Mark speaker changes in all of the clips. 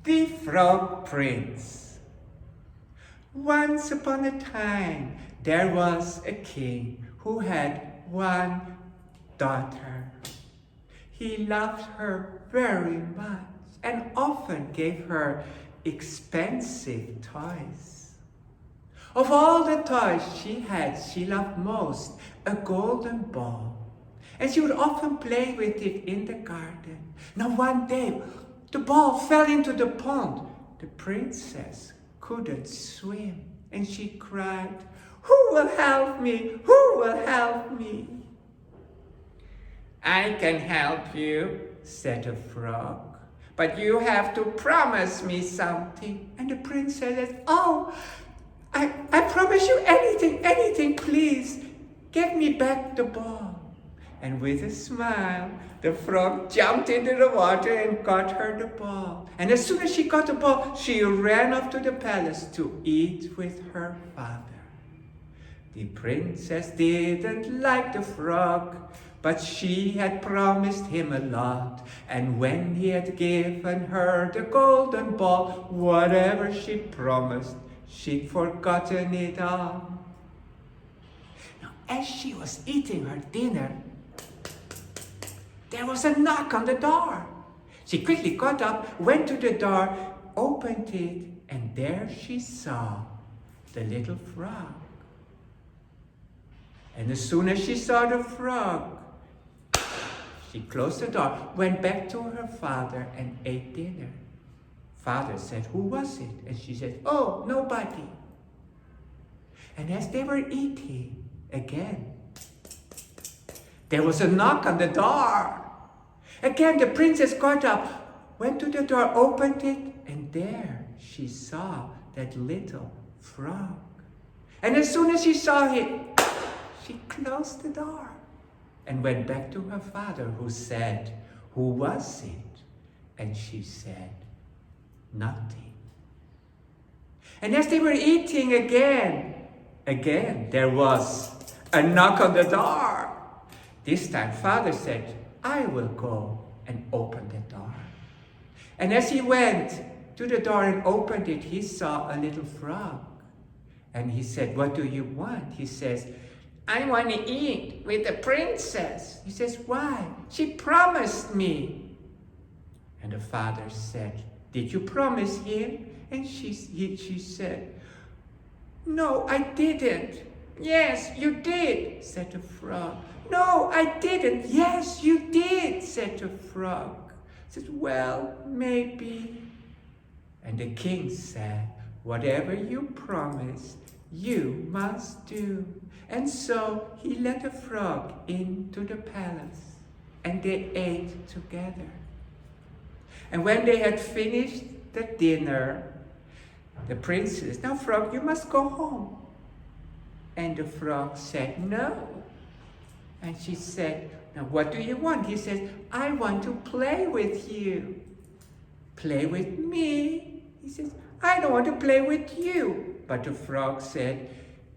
Speaker 1: The Frog Prince. Once upon a time, there was a king who had one daughter. He loved her very much and often gave her expensive toys. Of all the toys she had, she loved most a golden ball, and she would often play with it in the garden. Now one day, the ball fell into the pond. The princess couldn't swim, and she cried, "Who will help me? Who will help me?" "I can help you," said the frog, "but you have to promise me something." And the princess said, "Oh, I promise you anything, please. Give me back the ball." And with a smile, the frog jumped into the water and got her the ball. And as soon as she got the ball, she ran off to the palace to eat with her father. The princess didn't like the frog, but she had promised him a lot. And when he had given her the golden ball, whatever she promised, she'd forgotten it all. Now, as she was eating her dinner, there was a knock on the door. She quickly got up, went to the door, opened it, and there she saw the little frog. And as soon as she saw the frog, she closed the door, went back to her father, and ate dinner. Father said, "Who was it?" And she said, "Oh, nobody." And as they were eating again, there was a knock on the door. Again, the princess got up, went to the door, opened it, and there she saw that little frog. And as soon as she saw it, she closed the door and went back to her father, who said, "Who was it?" And she said, "Nothing." And as they were eating again, there was a knock on the door. This time, father said, "I will go and open the door." And as he went to the door and opened it, he saw a little frog. And he said, "What do you want?" He says, "I want to eat with the princess." He says, "Why?" "She promised me." And the father said, "Did you promise him?" And she said, "No, I didn't." "Yes, you did," said the frog. "No, I didn't." "Yes, you did," said the frog. He said, "Well, maybe." And the king said, "Whatever you promised, you must do." And so he let the frog into the palace, and they ate together. And when they had finished the dinner, the princess, "Now, frog, you must go home." And the frog said, "No." And she said, "Now, what do you want?" He said, "I want to play with you." "Play with me?" He says, "I don't want to play with you." But the frog said,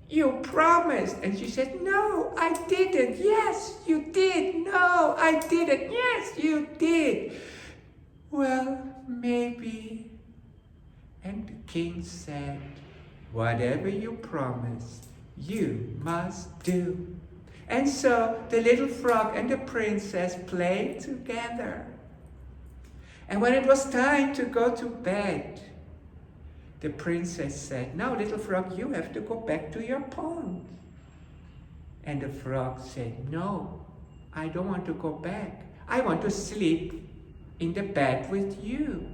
Speaker 1: "You promised." And she said, "No, I didn't." "Yes, you did." "No, I didn't." "Yes, you did." "Well, maybe." And the king said, "Whatever you promised, you must do." And so the little frog and the princess played together. And when it was time to go to bed, the princess said, "Now, little frog, you have to go back to your pond." And the frog said, "No, I don't want to go back. I want to sleep in the bed with you."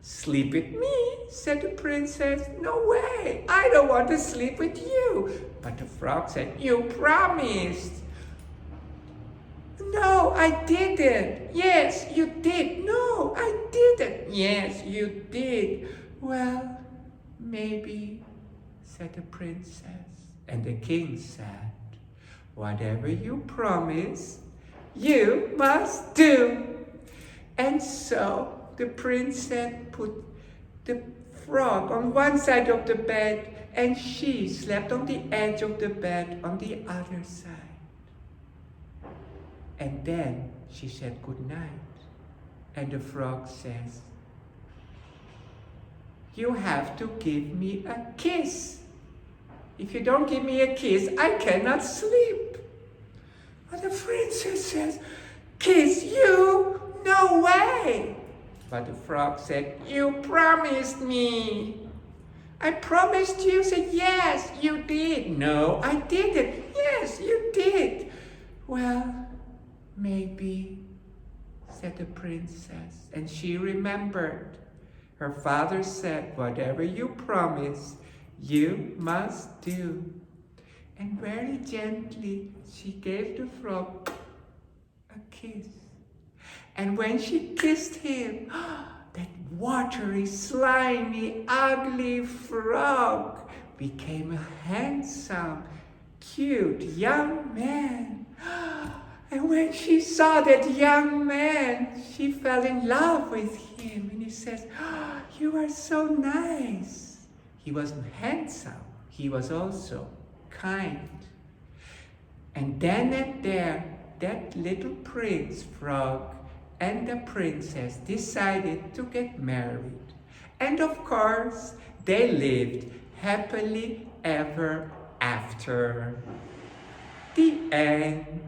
Speaker 1: "Sleep with me?" said the princess. "No way, I don't want to sleep with you." But the frog said, "You promised." "No, I didn't." "Yes, you did." "No, I didn't." "Yes, you did." "Well, maybe," said the princess. And the king said, "Whatever you promise, you must do." And so the princess put the frog on one side of the bed, and she slept on the edge of the bed on the other side. And then she said good night. And the frog says, you have to give me a kiss. If you don't give me a kiss, I cannot sleep. But the princess says, kiss you? No way. But the frog said, you promised me. I promised you. Said, yes, you did. No, I didn't. Yes, you did. Well, maybe, said the princess. And she remembered. Her father said, whatever you promise, you must do. And very gently, she gave the frog a kiss. And when she kissed him, that watery, slimy, ugly frog became a handsome, cute young man. And when she saw that young man, she fell in love with him. And he says, you are so nice. He was handsome. He was also kind. And then and there, that little prince frog and the princess decided to get married. And of course, they lived happily ever after. The end.